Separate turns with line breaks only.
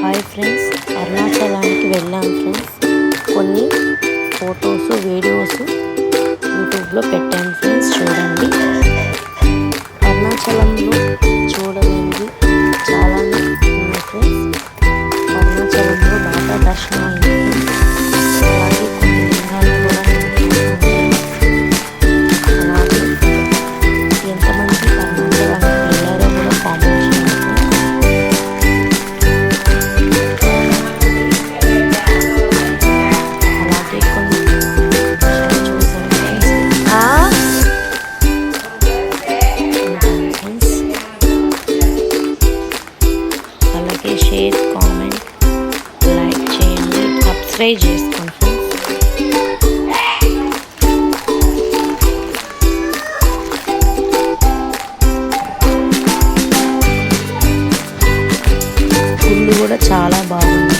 Hi friends, అరుణాచలానికి వెళ్ళాం friends. కొన్ని photos videos యూట్యూబ్లో పెట్టాను ఫ్రెండ్స్, చూడండి. అరుణాచలంలో చూడలేనిది చాలానే ఉన్నాయి ఫ్రెండ్స్. అరుణాచలంలో బాగా దర్శనం అయింది. అలాగే కొన్ని లింగాలు కూడా అలాగే ఎంతమంది అరుణాచలానికి వెళ్ళారో కూడా కామెంట్ చేయండి. అలాగే షేర్, కామెంట్, లైక్ చేయండి, సబ్స్క్రైబ్ చేసుకోండి ఫ్రెండ్స్. గుళ్ళు కూడా చాలా బాగుంది.